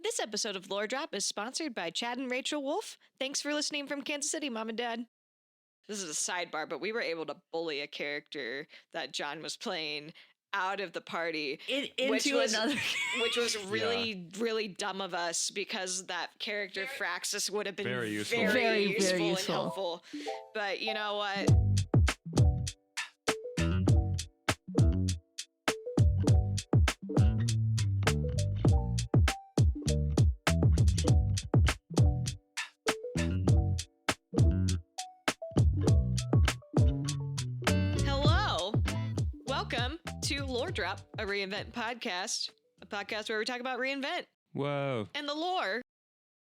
This episode of Lore Drop is sponsored by Chad and Rachel Wolf. Thanks for listening from Kansas City, Mom and Dad. This is a sidebar, but we were able to bully a character that John was playing out of the party, which was really dumb of us, because that character Fraxis would have been very useful and helpful. But you know what? Welcome to Lore Drop, a reinvent podcast, a podcast where we talk about reinvent. Whoa. And the lore.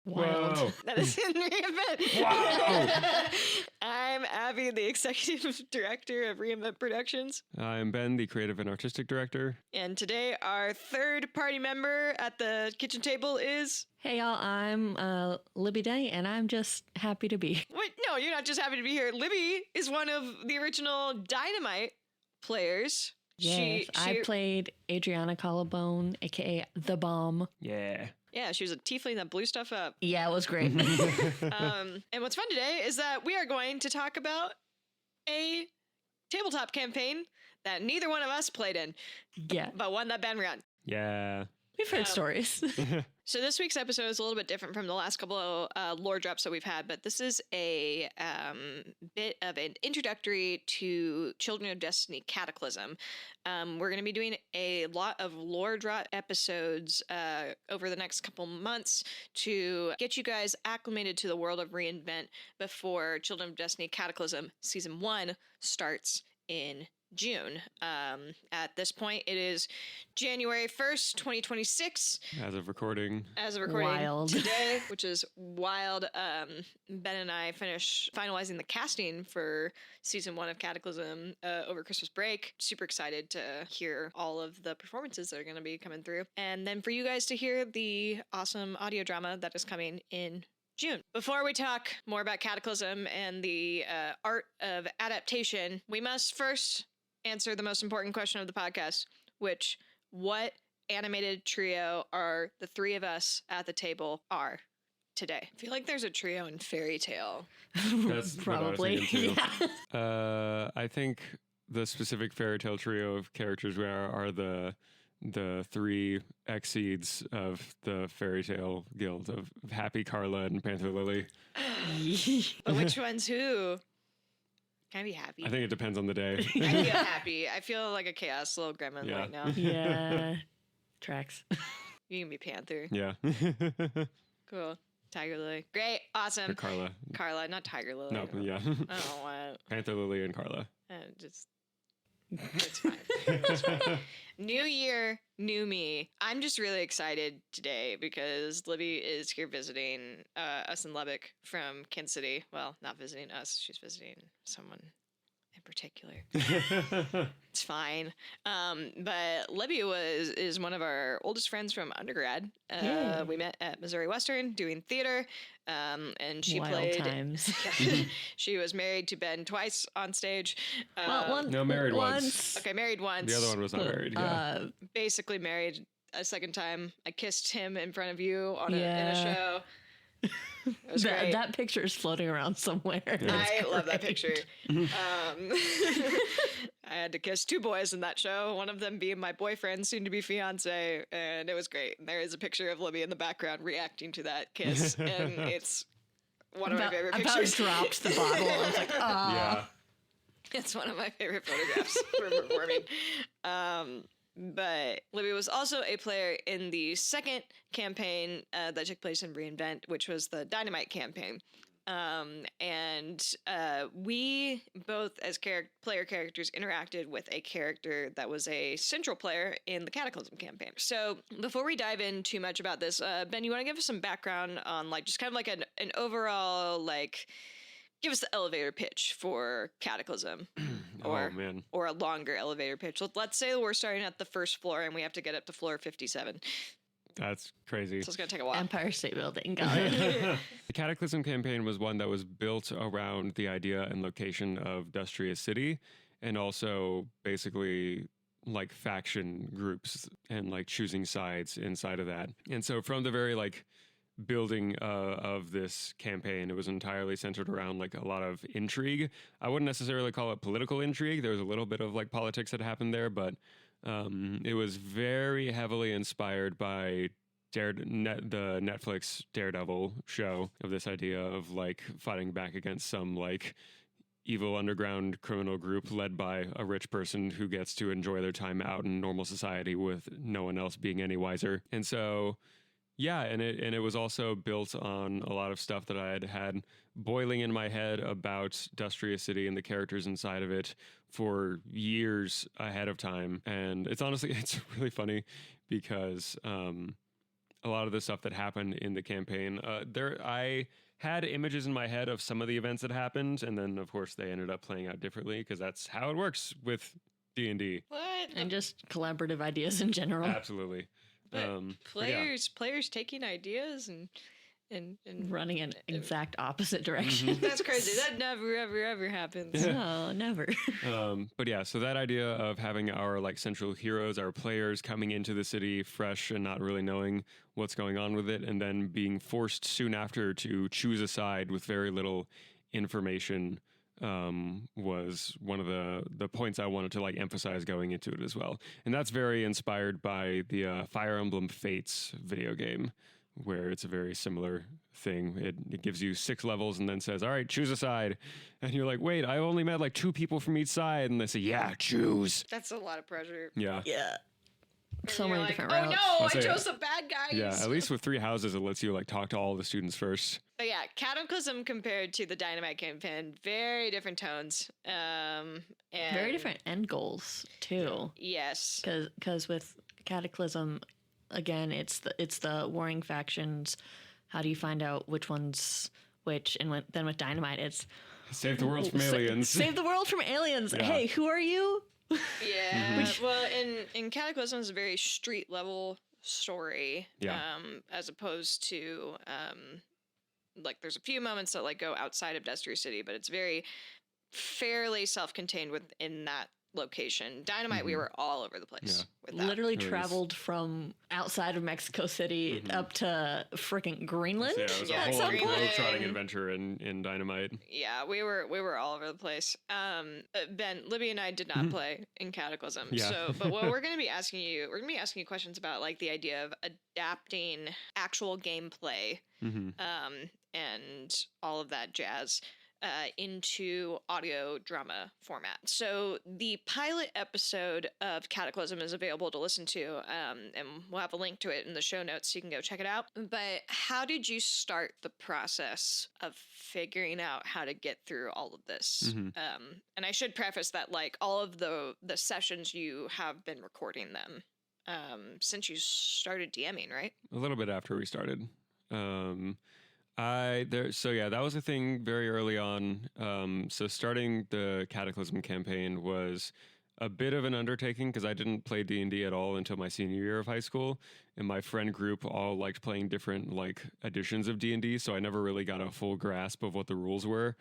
Whoa. That is in reinvent. Wow. I'm Abby, the executive director of Reinvent Productions. I'm Ben, the creative and artistic director. And today our third party member at the kitchen table is... Hey y'all, I'm Libby Day, and I'm just happy to be. Wait, no, you're not just happy to be here. Libby is one of the original Dynamite players. Yes, I played Adriana Collarbone, aka The Bomb. Yeah. Yeah, she was a tiefling that blew stuff up. Yeah, it was great. And what's fun today is that we are going to talk about a tabletop campaign that neither one of us played in. Yeah. But one that Ben ran. Yeah. We've heard stories. So this week's episode is a little bit different from the last couple of lore drops that we've had, but this is a bit of an introductory to Children of Destiny Cataclysm. We're going to be doing a lot of lore drop episodes over the next couple months to get you guys acclimated to the world of Reinvent before Children of Destiny Cataclysm Season 1 starts in June. At this point, it is January 1st, 2026. As of recording Wild. Today, which is wild. Ben and I finalizing the casting for Season 1 of Cataclysm over Christmas break. Super excited to hear all of the performances that are going to be coming through. And then for you guys to hear the awesome audio drama that is coming in June. Before we talk more about Cataclysm and the art of adaptation, we must first answer the most important question of the podcast, which what animated trio are the three of us at the table are today? I feel like there's a trio in Fairy Tale. That's Probably. What I was thinking too. Yeah. I think the specific fairy tale trio of characters are the three exceeds of the fairy tale guild of Happy, Carla, and Panther Lily. But which one's who? Can I be happy? I think it depends on the day. I feel happy. I feel like a chaos little gremlin right now. Yeah. Tracks. You can be Panther. Yeah. Cool. Tiger Lily. Great. Awesome. Or Carla. Carla, not Tiger Lily. No, yeah. I don't want Panther Lily and Carla. It's fine. It's fine. New year, new me. I'm just really excited today because Libby is here visiting us in Lubbock from Kansas City. Well, not visiting us. She's visiting someone in particular. It's fine. But Libby is one of our oldest friends from undergrad. We met at Missouri Western doing theater. And she Wild played times. She was married to Ben twice on stage. Married once. Okay, married once. The other one was not married. Yeah. Basically married a second time. I kissed him in front of you in a show. It was great. That picture is floating around somewhere. I love that picture. I had to kiss two boys in that show, one of them being my boyfriend, soon to be fiance, and it was great. And there is a picture of Libby in the background reacting to that kiss, and it's one of my favorite pictures. About dropped the bottle. I was like, ah. Yeah. It's one of my favorite photographs for performing. But Libby was also a player in the second campaign that took place in Reinvent, which was the Dynamite campaign. And we both, as player characters, interacted with a character that was a central player in the Cataclysm campaign. So before we dive in too much about this, Ben, you want to give us some background on just kind of an overall, give us the elevator pitch for Cataclysm. Or a longer elevator pitch. Let's say we're starting at the first floor and we have to get up to floor 57. That's crazy. So it's going to take a while. Empire State Building. Got it. The Cataclysm campaign was one that was built around the idea and location of Dustria City, and also basically like faction groups and like choosing sides inside of that. And so from the very like building of this campaign, it was entirely centered around like a lot of intrigue. I wouldn't necessarily call it political intrigue. There was a little bit of like politics that happened there, but it was very heavily inspired by the Netflix Daredevil show, of this idea of like fighting back against some like evil underground criminal group led by a rich person who gets to enjoy their time out in normal society with no one else being any wiser. And so yeah, and it was also built on a lot of stuff that I had boiling in my head about Dustria City and the characters inside of it for years ahead of time. And it's really funny because a lot of the stuff that happened in the campaign, I had images in my head of some of the events that happened, and then of course they ended up playing out differently because that's how it works with D&D. What? And just collaborative ideas in general. Absolutely. But but yeah. players taking ideas and Running in exact opposite direction. That's crazy. That never ever happens. No, never. But yeah, so that idea of having our like central heroes, our players coming into the city fresh and not really knowing what's going on with it, and then being forced soon after to choose a side with very little information, was one of the points I wanted to like emphasize going into it as well. And that's very inspired by the Fire Emblem Fates video game, where it's a very similar thing. It gives you 6 levels and then says, all right, choose a side. And you're like, wait, I only met like 2 people from each side. And they say, yeah, choose. That's a lot of pressure. Yeah. Yeah. So You're many like, different oh routes. no, I say- chose the bad guys. Yeah, at least with 3 houses, it lets you like talk to all the students first. But yeah, Cataclysm compared to the Dynamite campaign, very different tones. And Very different end goals too. Yes. Because with Cataclysm, again, it's the warring factions. How do you find out which one's which? And then with Dynamite, it's Save the world from aliens. Save the world from aliens. Yeah. Hey, who are you? Yeah. Well, in Cataclysm is a very street level story. Yeah. As opposed to like there's a few moments that like go outside of Destiny City, but it's very fairly self-contained within that location. Dynamite, we were all over the place with that. Literally It was- traveled from outside of Mexico City up to freaking Greenland. Yeah, it was a at whole some Greenland. point. globe-trotting adventure in Dynamite. Yeah, we were all over the place. Ben, Libby and I did not play in Cataclysm. Yeah. So, but what we're going to be asking you questions about like the idea of adapting actual gameplay, and all of that jazz. Into audio drama format. So the pilot episode of Cataclysm is available to listen to, and we'll have a link to it in the show notes so you can go check it out. But how did you start the process of figuring out how to get through all of this? And I should preface that like all of the sessions you have been recording them since you started DMing, right? A little bit after we started. That was a thing very early on. So starting the Cataclysm campaign was a bit of an undertaking because I didn't play D&D at all until my senior year of high school, and my friend group all liked playing different like editions of D&D, so I never really got a full grasp of what the rules were.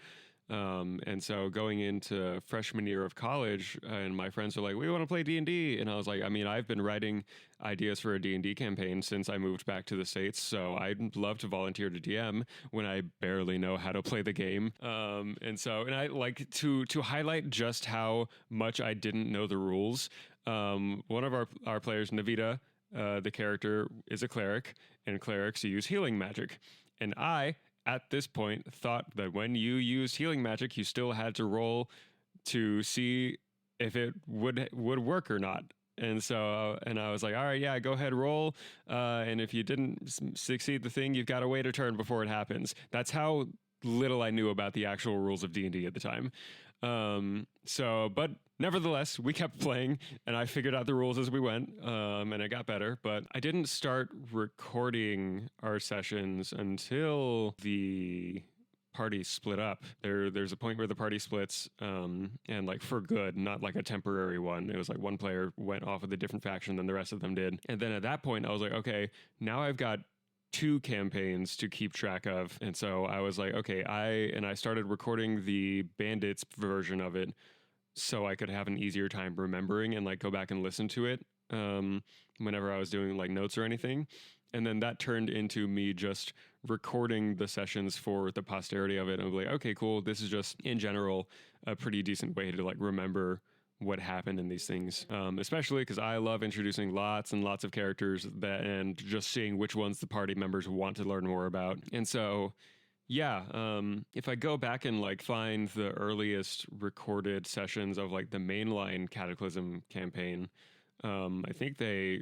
And so going into freshman year of college, and my friends were like, we want to play D&D. And I was like, I mean, I've been writing ideas for a D&D campaign since I moved back to the States. So I'd love to volunteer to DM when I barely know how to play the game. And I like to highlight just how much I didn't know the rules. One of our players, Navita, the character, is a cleric, and clerics use healing magic. And I, at this point, thought that when you used healing magic, you still had to roll to see if it would work or not. And so, and I was like, all right, yeah, go ahead, roll. And if you didn't succeed the thing, you've got to wait a turn before it happens. That's how little I knew about the actual rules of D&D at the time. But nevertheless, we kept playing, and I figured out the rules as we went, and it got better. But I didn't start recording our sessions until the party split up. There's a point where the party splits, and like for good, not like a temporary one. It was like one player went off with a different faction than the rest of them did. And then at that point, I was like, okay, now I've got 2 campaigns to keep track of. And so I was like, okay, I started recording the Bandits version of it so I could have an easier time remembering and like go back and listen to it whenever I was doing like notes or anything. And then that turned into me just recording the sessions for the posterity of it. And I was like, okay, cool. This is just in general a pretty decent way to like remember what happened in these things, especially because I love introducing lots and lots of characters and just seeing which ones the party members want to learn more about. And so, yeah, if I go back and like find the earliest recorded sessions of like the mainline Cataclysm campaign, I think the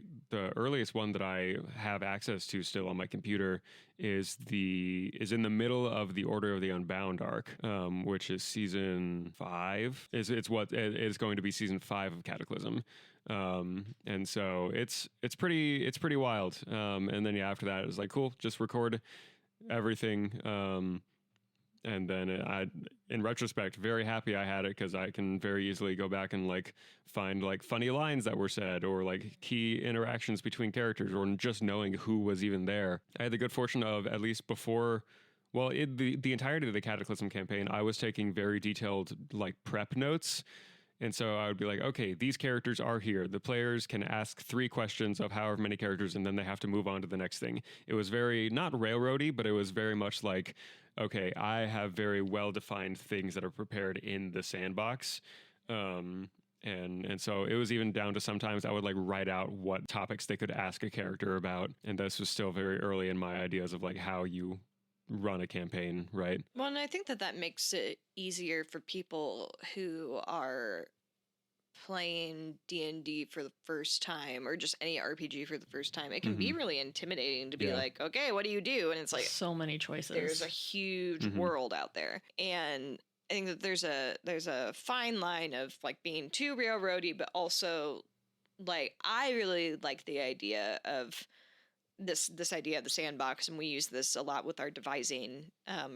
earliest one that I have access to still on my computer is in the middle of the Order of the Unbound arc, which is season 5. It's what is going to be season 5 of Cataclysm, and so it's pretty wild. And then after that it was like cool, just record everything. And then in retrospect, very happy I had it because I can very easily go back and like find like funny lines that were said or like key interactions between characters or just knowing who was even there. I had the good fortune of at least before, well, the entirety of the Cataclysm campaign, I was taking very detailed like prep notes. And so I would be like, okay, these characters are here. The players can ask 3 questions of however many characters, and then they have to move on to the next thing. It was very, not railroady, but it was very much like, okay, I have very well-defined things that are prepared in the sandbox. And so it was even down to sometimes I would like write out what topics they could ask a character about. And this was still very early in my ideas of like how you run a campaign, right? Well, and I think that makes it easier for people who are playing D&D for the first time or just any RPG for the first time. It can be really intimidating to be like, okay, what do you do? And it's like so many choices. There's a huge world out there. And I think that there's a fine line of like being too railroady, but also like I really like the idea of this idea of the sandbox, and we use this a lot with our devising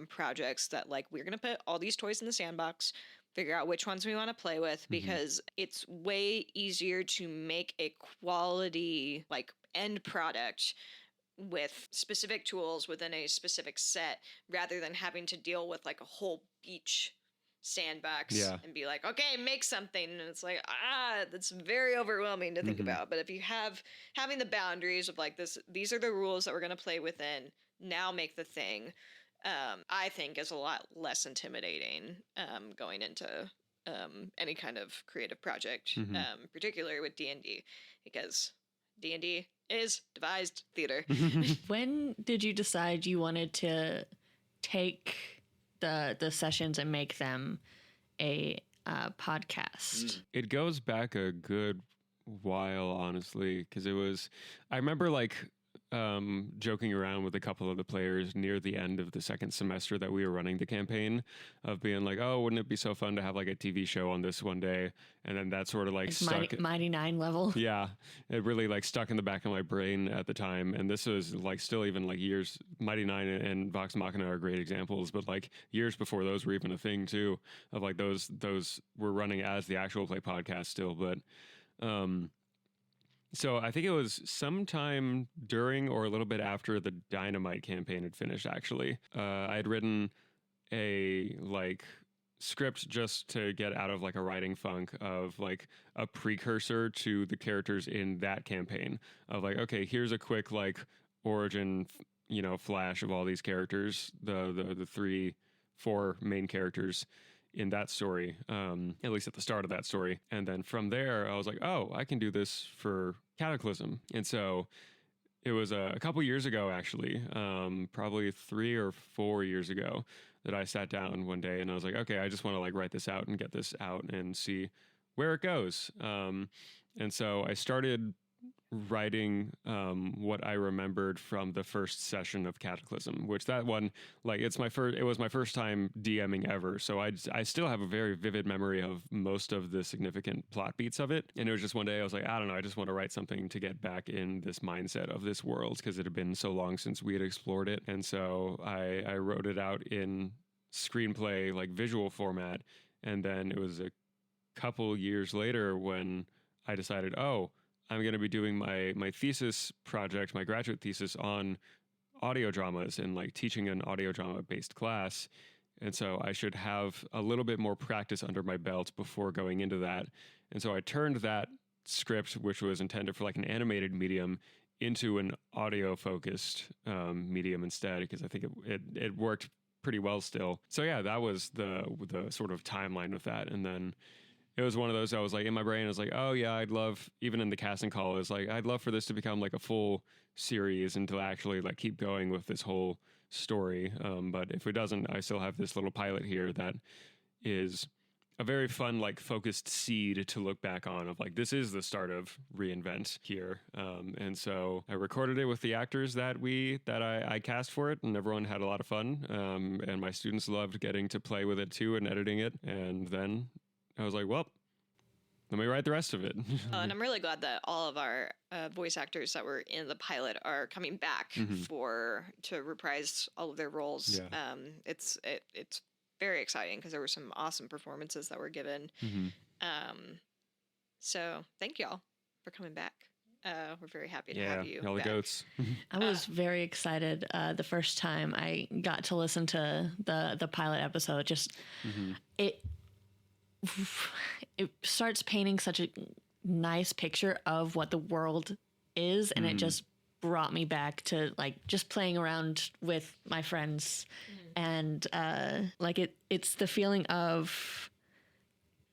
projects, that like we're going to put all these toys in the sandbox, figure out which ones we want to play with, because it's way easier to make a quality like end product with specific tools within a specific set rather than having to deal with like a whole beach sandbox and be like, okay, make something. And it's like, that's very overwhelming to think about. But if you having the boundaries of like these are the rules that we're going to play within, now make the thing, I think is a lot less intimidating going into any kind of creative project, particularly with D&D, because D&D is devised theater. When did you decide you wanted to take the sessions and make them a podcast? It goes back a good while, honestly, because I remember like joking around with a couple of the players near the end of the second semester that we were running the campaign, of being like, oh, wouldn't it be so fun to have like a TV show on this one day? And then that sort of like stuck. Mighty Nine level. Yeah, it really like stuck in the back of my brain at the time. And this was like still even like years, Mighty Nine and Vox Machina are great examples, but like years before those were even a thing too, of like those were running as the actual play podcast still. But so I think it was sometime during or a little bit after the Dynamite campaign had finished, actually. I had written a like script just to get out of like a writing funk of like a precursor to the characters in that campaign, of like, okay, here's a quick like origin, flash of all these characters, the 4 main characters in that story, at least at the start of that story. And then from there, I was like, oh, I can do this for Cataclysm. And so it was a couple years ago, actually, probably 3 or 4 years ago, that I sat down one day and I was like, okay, I just want to like write this out and get this out and see where it goes. And so I started writing what I remembered from the first session of Cataclysm, which that one, like it was my first time DMing ever. So I still have a very vivid memory of most of the significant plot beats of it. And it was just one day I was like, I don't know, I just want to write something to get back in this mindset of this world, because it had been so long since we had explored it. And so I wrote it out in screenplay, like visual format. And then it was a couple years later when I decided, oh, I'm going to be doing my thesis project, my graduate thesis on audio dramas and like teaching an audio drama based class. And so I should have a little bit more practice under my belt before going into that. And so I turned that script, which was intended for like an animated medium, into an audio focused medium instead, because I think it worked pretty well still. So yeah, that was the sort of timeline with that. And then it was one of those, I was like, in my brain, I was like, oh yeah, I'd love, even in the casting call, it's like, I'd love for this to become like a full series and to actually like keep going with this whole story. But if it doesn't, I still have this little pilot here that is a very fun, like focused seed to look back on of like, this is the start of Reinvent here. And so I recorded it with the actors that I cast for it, and everyone had a lot of fun. And my students loved getting to play with it too and editing it. And then I was like, well, let me write the rest of it. And I'm really glad that all of our voice actors that were in the pilot are coming back to reprise all of their roles. Yeah. It's very exciting because there were some awesome performances that were given. So thank y'all for coming back. We're very happy to have you. All the back. goats. I was very excited the first time I got to listen to the pilot episode. Just it starts painting such a nice picture of what the world is, and it just brought me back to like just playing around with my friends, and like it's the feeling of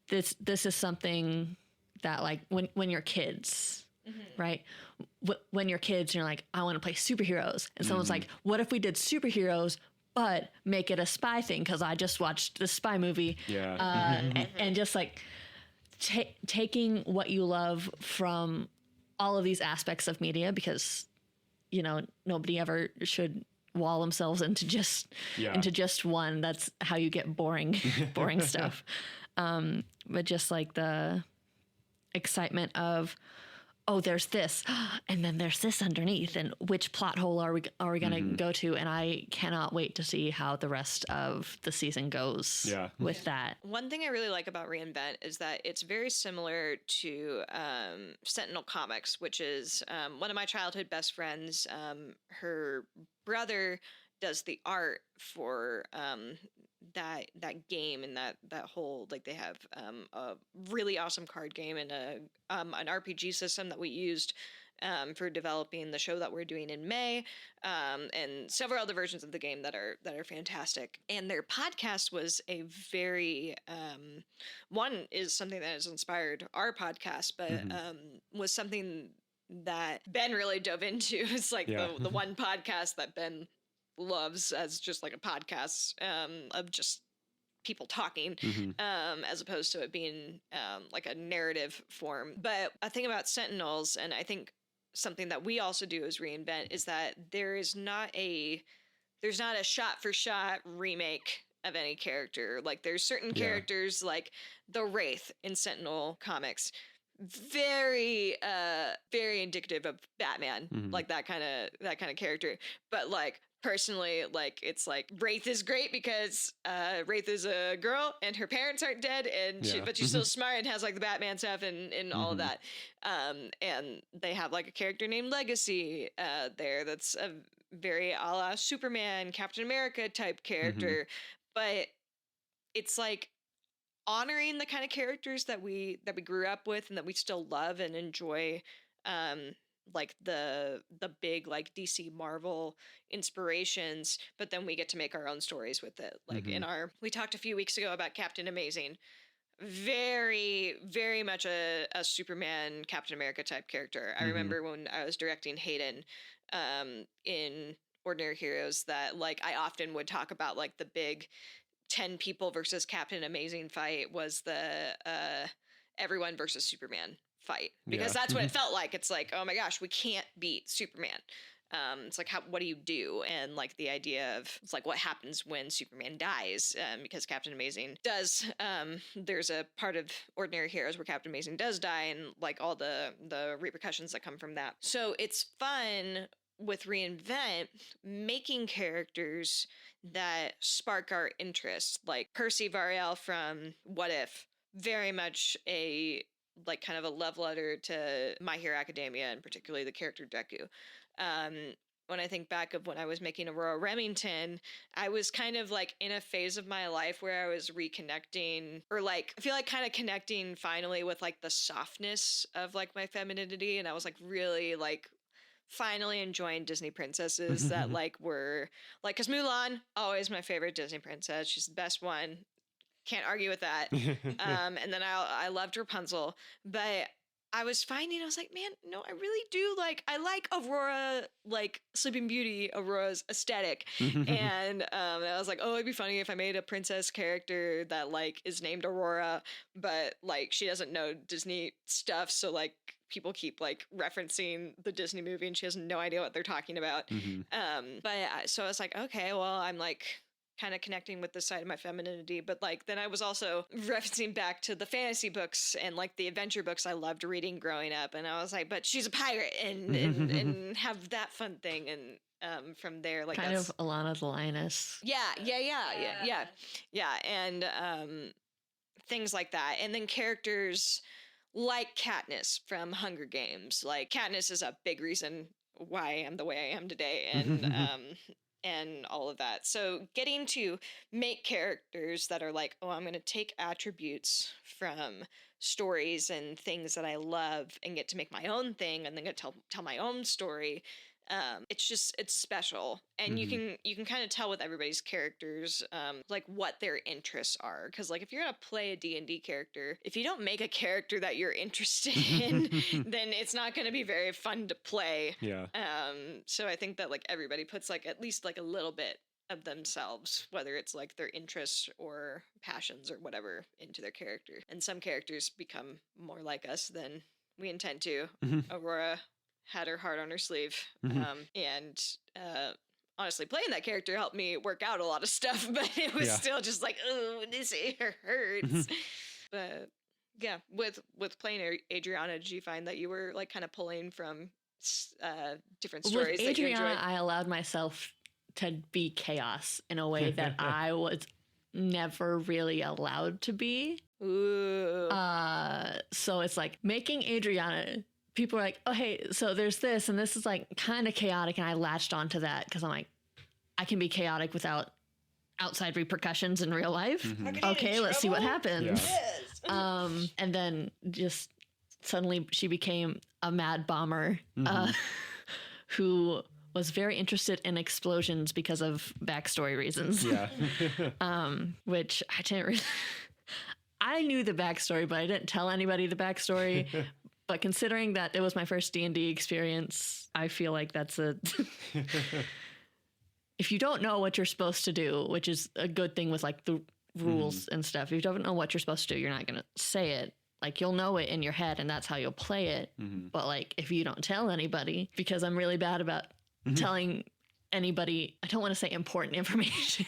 this is something that like when you're kids, right? When you're kids, you're like, I want to play superheroes, and someone's like, what if we did superheroes but make it a spy thing? Because I just watched the spy movie, and just like taking what you love from all of these aspects of media, because you know nobody ever should wall themselves into just one. That's how you get boring stuff. But just like the excitement of, oh, there's this, and then there's this underneath, and which plot hole are we going to go to? And I cannot wait to see how the rest of the season goes with that. One thing I really like about Reinvent is that it's very similar to Sentinel Comics, which is one of my childhood best friends. Her brother does the art for that game and that whole, like, they have a really awesome card game and an RPG system that we used for developing the show that we're doing in May, and several other versions of the game that are fantastic. And their podcast was a very one is something that has inspired our podcast, but was something that Ben really dove into. It's like the one podcast that Ben loves as just like a podcast of just people talking, as opposed to it being like a narrative form. But a thing about Sentinels, and I think something that we also do as Reinvent, is that there's not a shot for shot remake of any character. Like there's certain characters like the Wraith in Sentinel Comics, very indicative of Batman, like that kind of character. But like personally, like it's like Wraith is great because Wraith is a girl and her parents aren't dead, and but she's still smart and has like the Batman stuff and all of that. And they have like a character named Legacy there that's a very a la Superman, Captain America type character, but it's like honoring the kind of characters that we grew up with and that we still love and enjoy, like the big like DC Marvel inspirations, but then we get to make our own stories with it. Like we talked a few weeks ago about Captain Amazing, very, very much a Superman, Captain America type character. I remember when I was directing Hayden in Ordinary Heroes that like I often would talk about like the big 10 people versus Captain Amazing fight was the everyone versus Superman fight, because that's what it felt like. It's like, oh my gosh, we can't beat Superman. It's like, what do you do? And like the idea of, it's like, what happens when Superman dies? Because Captain Amazing does, there's a part of Ordinary Heroes where Captain Amazing does die, and like all the repercussions that come from that. So it's fun with Reinvent making characters that spark our interest, like Percy Variel from What If, very much a like kind of a love letter to My Hero Academia, and particularly the character Deku. when I think back of when I was making Aurora Remington, I was kind of like in a phase of my life where I was reconnecting, or like I feel like kind of connecting finally with like the softness of like my femininity, and I was like really like finally enjoying Disney princesses that like were like, because Mulan, always my favorite Disney princess. She's the best one. Can't argue with that. And then I loved Rapunzel, but I was finding, I was like, man, no, I really do like, I like Aurora, like Sleeping Beauty, Aurora's aesthetic. And I was like, oh, it'd be funny if I made a princess character that like is named Aurora, but like she doesn't know Disney stuff. So like people keep like referencing the Disney movie and she has no idea what they're talking about. So I was like, okay, well, I'm like kind of connecting with this side of my femininity, but like then I was also referencing back to the fantasy books and like the adventure books I loved reading growing up, and I was like, but she's a pirate and have that fun thing, and from there like kind that's of Alana the Lioness. yeah, and things like that, and then characters like Katniss from Hunger Games. Like Katniss is a big reason why I am the way I am today, and all of that. So getting to make characters that are like, oh, I'm going to take attributes from stories and things that I love and get to make my own thing and then get to tell my own story. It's special, and you can kind of tell with everybody's characters, like what their interests are. Because like if you're gonna play a D&D character, if you don't make a character that you're interested in, then it's not gonna be very fun to play. Yeah. So I think that like everybody puts like at least like a little bit of themselves, whether it's like their interests or passions or whatever, into their character. And some characters become more like us than we intend to. Aurora had her heart on her sleeve. And honestly, playing that character helped me work out a lot of stuff, but it was still just like, oh, this hurts. But yeah, with playing Adriana, did you find that you were like kind of pulling from different stories? With Adriana, I allowed myself to be chaos in a way that I was never really allowed to be. Ooh. So it's like making Adriana, people are like, oh, hey, so there's this, and this is like kind of chaotic. And I latched onto that because I'm like, I can be chaotic without outside repercussions in real life. Okay, let's see what happens. And then just suddenly she became a mad bomber who was very interested in explosions because of backstory reasons. Which I didn't really... I knew the backstory, but I didn't tell anybody the backstory. But considering that it was my first D&D experience, I feel like that's a... If you don't know what you're supposed to do, which is a good thing with like the rules and stuff, if you don't know what you're supposed to do, you're not going to say it. Like you'll know it in your head and that's how you'll play it. But like if you don't tell anybody, because I'm really bad about telling anybody, I don't want to say important information,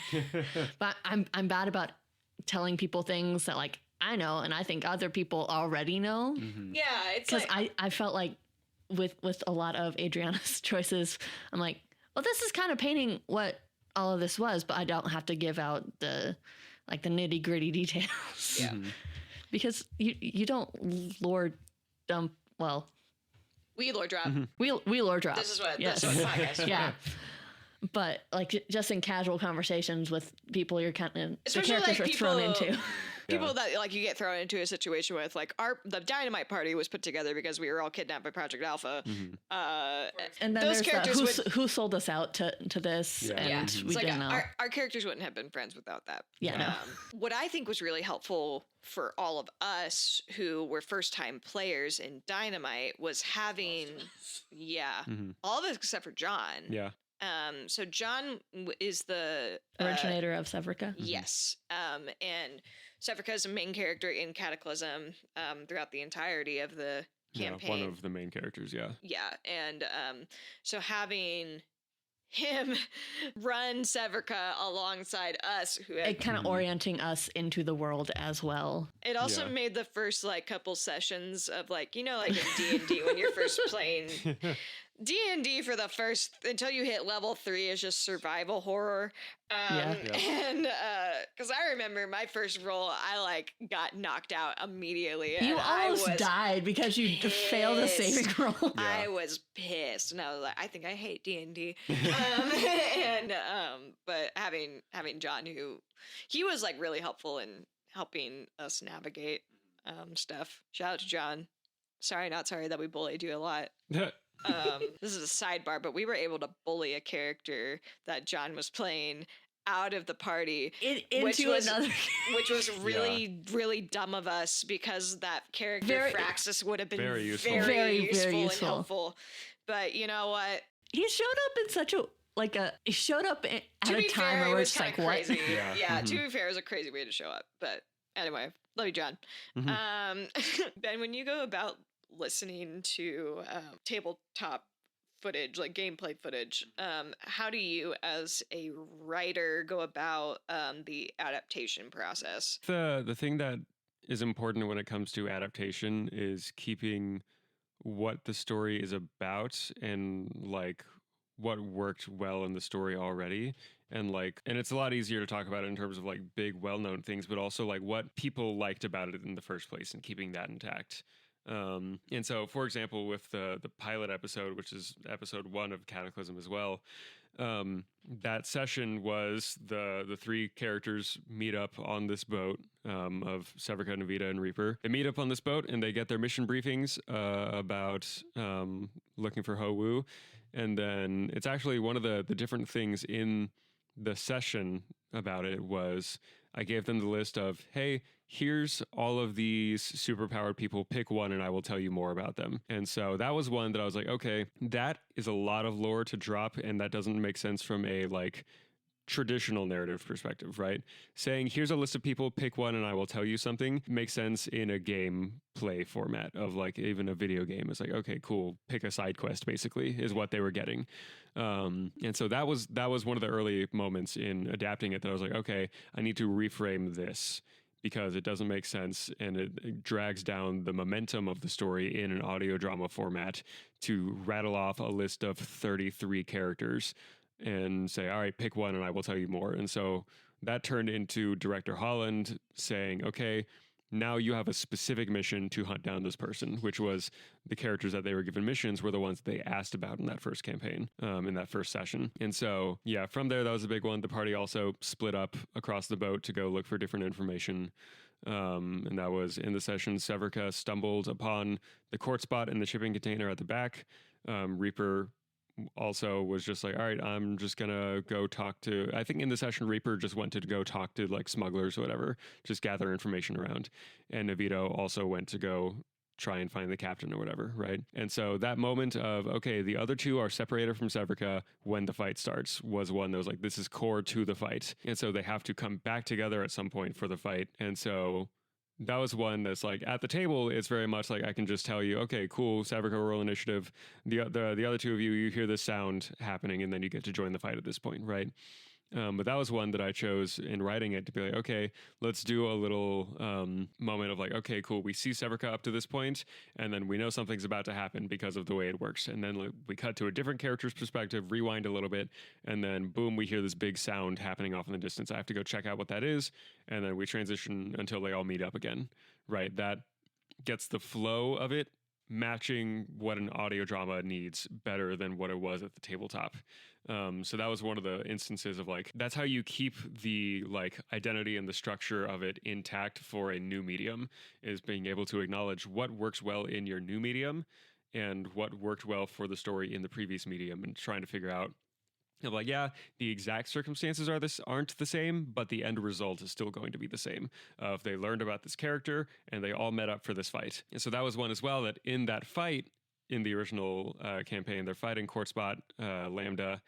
but I'm bad about telling people things that like I know and I think other people already know. Yeah, it's because like... I felt like with a lot of Adriana's choices, I'm like, well, this is kind of painting what all of this was, but I don't have to give out the like the nitty gritty details. Yeah, because you don't lore dump. Well, we lore drop. We lore drop. This is what this is what podcast. Yeah. But like just in casual conversations with people, you're kind of the characters like are thrown into. People that like you get thrown into a situation with, like the Dynamite Party was put together because we were all kidnapped by Project Alpha. And then those characters who sold us out to this, and we like didn't know. Our characters wouldn't have been friends without that. Yeah, no. What I think was really helpful for all of us who were first time players in Dynamite was having, all of us except for John. Yeah. So John is the originator of Severica. Yes. And Severica is a main character in Cataclysm throughout the entirety of the campaign. One of the main characters, yeah. Yeah, and so having him run Severica alongside us, who had, it kind of orienting us into the world as well. It also made the first like couple sessions of like, you know, like in D&D when you're first playing, D&D for the first until you hit level 3 is just survival horror. Yeah. And because I remember my first roll, I like got knocked out immediately. You and almost I was died because you failed a saving roll. I was pissed, and I was like, I think I hate D&D. But having John, he was like really helpful in helping us navigate stuff. Shout out to John. Sorry, not sorry that we bullied you a lot. This is a sidebar, but we were able to bully a character that John was playing out of the party which was really dumb of us, because that character Fraxis would have been very useful and helpful. But you know what? He showed up in such a he showed up at a time where it's like crazy. What? Yeah. To be fair, it was a crazy way to show up. But anyway, love you, John. Ben, when you go about listening to tabletop footage, like gameplay footage, how do you as a writer go about the adaptation process? The thing that is important when it comes to adaptation is keeping what the story is about and like what worked well in the story already, and it's a lot easier to talk about it in terms of like big well-known things, but also like what people liked about it in the first place and keeping that intact. And so, for example, with the pilot episode, which is episode 1 of Cataclysm as well, that session was the 3 characters meet up on this boat of Severica, Navita, and Reaper. They meet up on this boat and they get their mission briefings about looking for Ho Wu. And then it's actually one of the different things in the session about it was I gave them the list of, hey, here's all of these superpowered people, pick one and I will tell you more about them. And so that was one that I was like, okay, that is a lot of lore to drop, and that doesn't make sense from a like traditional narrative perspective, right? Saying here's a list of people, pick one and I will tell you something makes sense in a game play format of like even a video game. It's like, okay, cool, pick a side quest basically is what they were getting. And so that was one of the early moments in adapting it that I was like, okay, I need to reframe this because it doesn't make sense and it drags down the momentum of the story in an audio drama format to rattle off a list of 33 characters and say, all right, pick one and I will tell you more. And so that turned into director Holland saying, okay, now you have a specific mission to hunt down this person, which was the characters that they were given missions were the ones they asked about in that first campaign, in that first session. And so, yeah, from there, that was a big one. The party also split up across the boat to go look for different information. And that was in the session, Severica stumbled upon the court spot in the shipping container at the back. Reaper also was just like, all right, I'm just gonna go talk to, I think in the session Reaper just went to go talk to like smugglers or whatever, just gather information around, and Navito also went to go try and find the captain or whatever, right? And so that moment of, okay, the other two are separated from Severica when the fight starts was one that was like, this is core to the fight, and so they have to come back together at some point for the fight. And so that was one that's like at the table, it's very much like I can just tell you, okay, cool, Severica roll initiative. The other two of you, you hear this sound happening and then you get to join the fight at this point, right? But that was one that I chose in writing it to be like, okay, let's do a little moment of like, okay, cool, we see Severica up to this point, and then we know something's about to happen because of the way it works. And then like, we cut to a different character's perspective, rewind a little bit, and then boom, we hear this big sound happening off in the distance. I have to go check out what that is, and then we transition until they all meet up again, right? That gets the flow of it matching what an audio drama needs better than what it was at the tabletop. So that was one of the instances of like, that's how you keep the like identity and the structure of it intact for a new medium, is being able to acknowledge what works well in your new medium and what worked well for the story in the previous medium, and trying to figure out, like, yeah, the exact circumstances aren't the same, but the end result is still going to be the same. If they learned about this character and they all met up for this fight. And so that was one as well, that in that fight, in the original campaign, they're fighting Court Spot Lambda,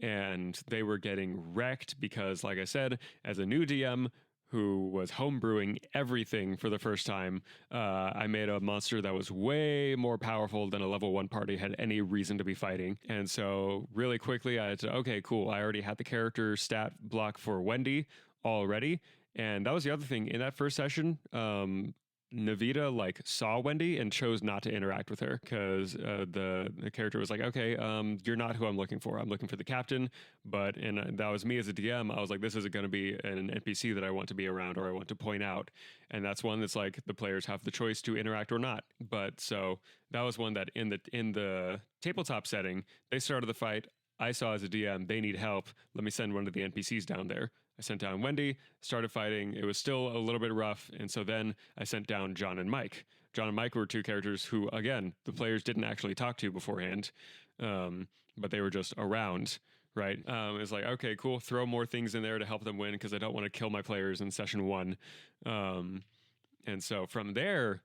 and they were getting wrecked because, like I said, as a new DM who was homebrewing everything for the first time, I made a monster that was way more powerful than a level 1 party had any reason to be fighting. And so really quickly I had to, okay, cool, I already had the character stat block for Wendy already. And that was the other thing in that first session. Navita like saw Wendy and chose not to interact with her because the character was like, okay, you're not who I'm looking for. I'm looking for the captain. And that was me as a DM. I was like, this isn't going to be an NPC that I want to be around or I want to point out. And that's one that's like the players have the choice to interact or not. But so that was one that in the tabletop setting, they started the fight. I saw as a DM, they need help. Let me send one of the NPCs down there. I sent down Wendy, started fighting. It was still a little bit rough. And so then I sent down John and Mike. John and Mike were two characters who, again, the players didn't actually talk to beforehand, but they were just around, right? It's like, okay, cool. Throw more things in there to help them win because I don't want to kill my players in session one. And so from there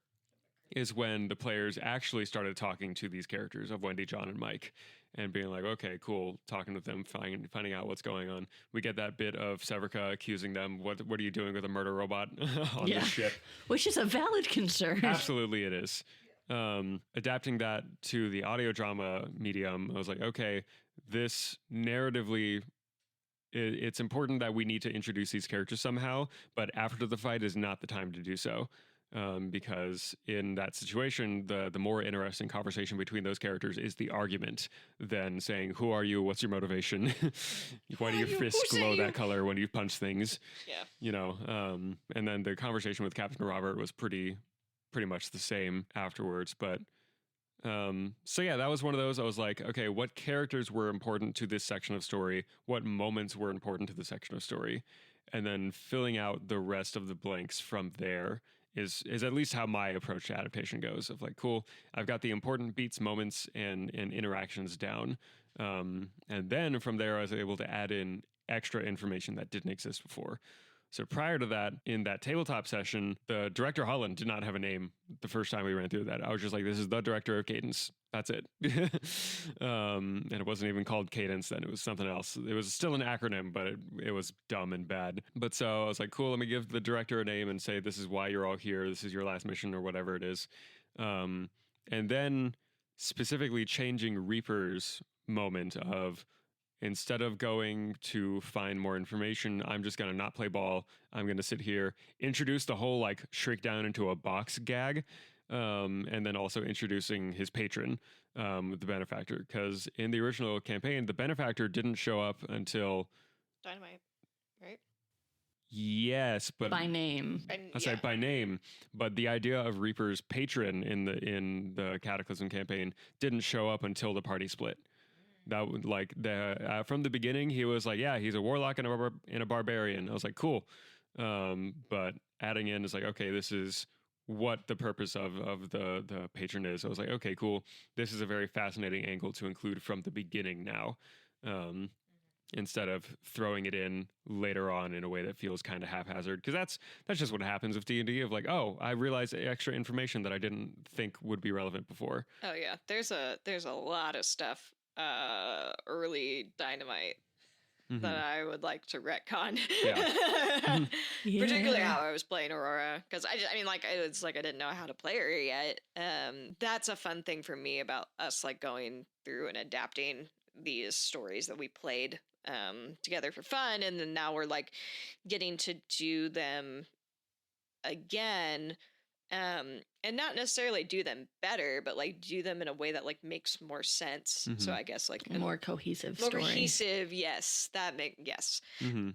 is when the players actually started talking to these characters of Wendy, John, and Mike. And being like, okay, cool, talking with them, finding out what's going on. We get that bit of Severica accusing them, what are you doing with a murder robot on this ship? Which is a valid concern. Absolutely it is. Adapting that to the audio drama medium, I was like, okay, this narratively, it's important that we need to introduce these characters somehow, but after the fight is not the time to do so. Because in that situation, the more interesting conversation between those characters is the argument than saying, who are you? What's your motivation? Why do your fists glow that color when you punch things? Yeah. You know, and then the conversation with Captain Robert was pretty much the same afterwards. But so yeah, that was one of those. I was like, okay, what characters were important to this section of story? What moments were important to the section of story? And then filling out the rest of the blanks from there is at least how my approach to adaptation goes of like, cool, I've got the important beats, moments, and interactions down. And then from there, I was able to add in extra information that didn't exist before. So prior to that, in that tabletop session, the director Holland did not have a name the first time we ran through that. I was just like, this is the director of Cadence. That's it. And it wasn't even called Cadence then. It was something else. It was still an acronym, but it was dumb and bad. But so I was like, cool, let me give the director a name and say, this is why you're all here. This is your last mission or whatever it is. And then specifically changing Reaper's moment of, instead of going to find more information, I'm just going to not play ball. I'm going to sit here, introduce the whole like shrink down into a box gag, and then also introducing his patron, the benefactor. Because in the original campaign, the benefactor didn't show up until Dynamite, right? Yes, but by name. I say by name, but the idea of Reaper's patron in the Cataclysm campaign didn't show up until the party split. That would like from the beginning, he was like, yeah, he's a warlock and a barbarian. I was like, cool. But adding in is like, okay, this is what the purpose of the patron is. I was like, okay, cool. This is a very fascinating angle to include from the beginning now, instead of throwing it in later on in a way that feels kind of haphazard. Because that's just what happens with D&D of like, oh, I realized extra information that I didn't think would be relevant before. Oh yeah, there's a lot of stuff early Dynamite that I would like to retcon. Yeah. Particularly how I was playing Aurora, because I mean, like, it's like I didn't know how to play her yet. That's a fun thing for me about us, like, going through and adapting these stories that we played together for fun, and then now we're like getting to do them again. And not necessarily do them better, but like do them in a way that like makes more sense. So I guess like a more cohesive more story. Cohesive, yes. Yes. And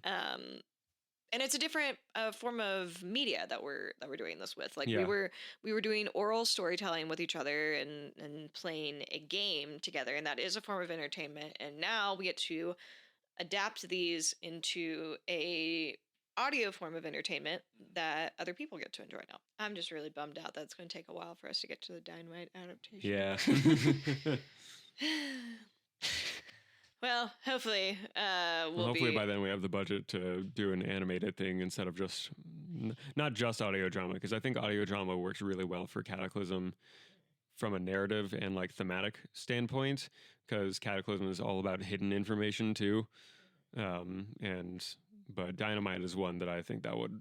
it's a different form of media that we're doing this with. Like we were doing oral storytelling with each other and playing a game together, and that is a form of entertainment. And now we get to adapt these into a audio form of entertainment that other people get to enjoy now. I'm just really bummed out that it's going to take a while for us to get to the Dynamite adaptation. Yeah. Well, hopefully hopefully by then we have the budget to do an animated thing instead of just not just audio drama, because I think audio drama works really well for Cataclysm from a narrative and like thematic standpoint, because Cataclysm is all about hidden information too. But Dynamite is one that I think that would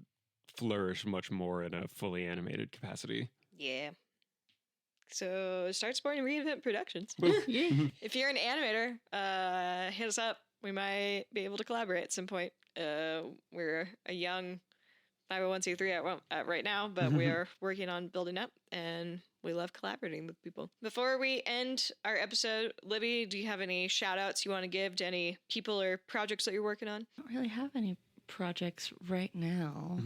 flourish much more in a fully animated capacity. Yeah. So start supporting Reinvent Productions. Yeah. If you're an animator, hit us up. We might be able to collaborate at some point. We're a young 501c3 right now, but we are working on building up, and we love collaborating with people. Before we end our episode, Libby, do you have any shout outs you want to give to any people or projects that you're working on? I don't really have any projects right now.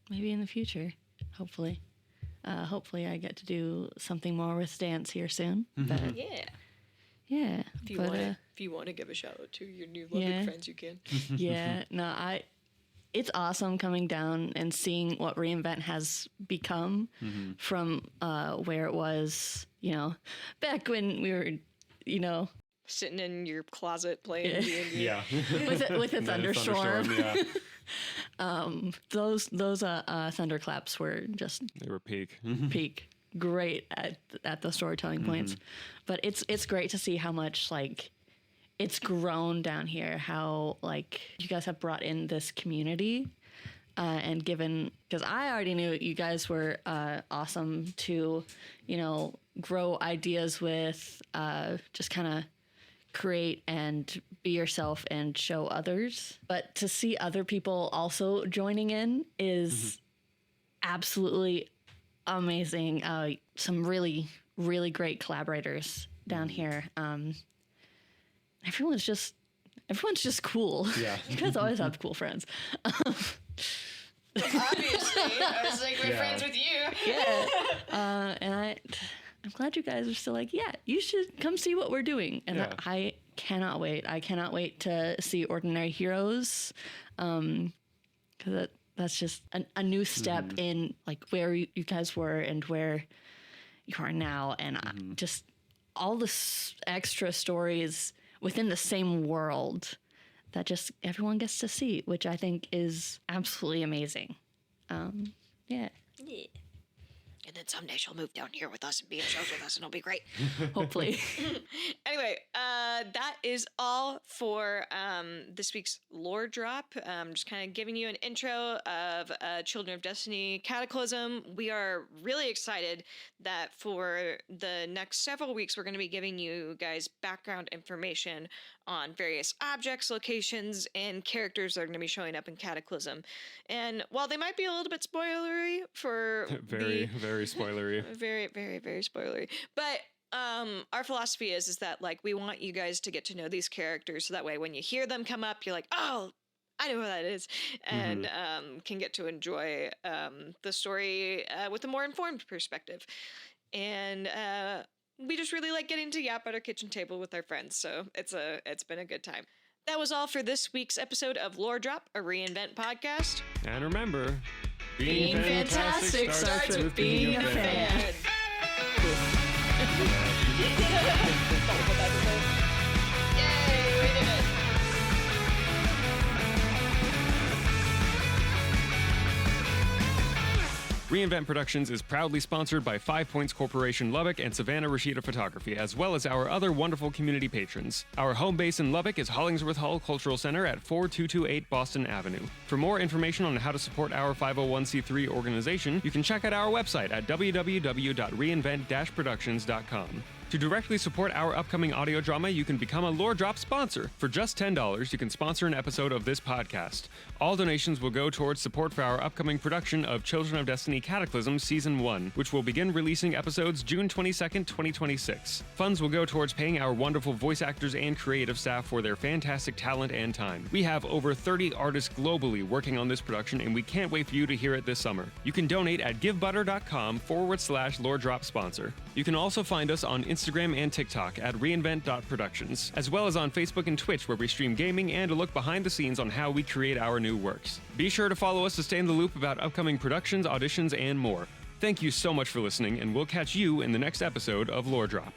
Maybe in the future, hopefully. Hopefully I get to do something more with dance here soon. But yeah. If you want to give a shout out to your new Lubbock friends, you can. It's awesome coming down and seeing what Reinvent has become from where it was, back when we were, sitting in your closet playing D&D. Yeah. with a thunderstorm. Those thunderclaps were just They were peak. peak. Great at the storytelling points, but it's great to see how much it's grown down here. How you guys have brought in this community, and given, because I already knew you guys were awesome to grow ideas with, just kind of create and be yourself and show others. But to see other people also joining in is absolutely amazing. Some really, really great collaborators down here. Everyone's just cool. Yeah. You guys always have cool friends. Obviously, I was we're friends with you. Yeah. And I'm glad you guys are still you should come see what we're doing. And I cannot wait. I cannot wait to see Ordinary Heroes. Because that's just a new step in where you guys were and where you are now. And just all the extra stories within the same world that just everyone gets to see, which I think is absolutely amazing. Yeah. And then someday she'll move down here with us and be in shows with us, and it'll be great. Hopefully. Anyway, that is all for this week's lore drop. Just kind of giving you an intro of Children of Destiny Cataclysm. We are really excited that for the next several weeks, we're going to be giving you guys background information on various objects, locations, and characters that are going to be showing up in Cataclysm. And while they might be a little bit spoilery for very spoilery. Very, very, very spoilery. But our philosophy is that we want you guys to get to know these characters, so that way when you hear them come up, you're like, oh, I know who that is, and can get to enjoy the story with a more informed perspective. And we just really like getting to yap at our kitchen table with our friends, so it's been a good time. That was all for this week's episode of Lore Drop, a Reinvent podcast. And remember, being fantastic starts with being a fan. Yay, we did it. Reinvent Productions is proudly sponsored by 5 Points Corporation Lubbock and Savannah Rashida Photography, as well as our other wonderful community patrons. Our home base in Lubbock is Hollingsworth Hall Cultural Center at 4228 Boston Avenue. For more information on how to support our 501c3 organization, you can check out our website at www.reinvent-productions.com. To directly support our upcoming audio drama, you can become a Lore Drop sponsor. For just $10, you can sponsor an episode of this podcast. All donations will go towards support for our upcoming production of Children of Destiny Cataclysm Season 1, which will begin releasing episodes June 22nd, 2026. Funds will go towards paying our wonderful voice actors and creative staff for their fantastic talent and time. We have over 30 artists globally working on this production, and we can't wait for you to hear it this summer. You can donate at givebutter.com/Lore Drop sponsor. You can also find us on Instagram and TikTok at reinvent.productions, as well as on Facebook and Twitch, where we stream gaming and a look behind the scenes on how we create our new works. Be sure to follow us to stay in the loop about upcoming productions, auditions, and more. Thank you so much for listening, and we'll catch you in the next episode of Lore Drop.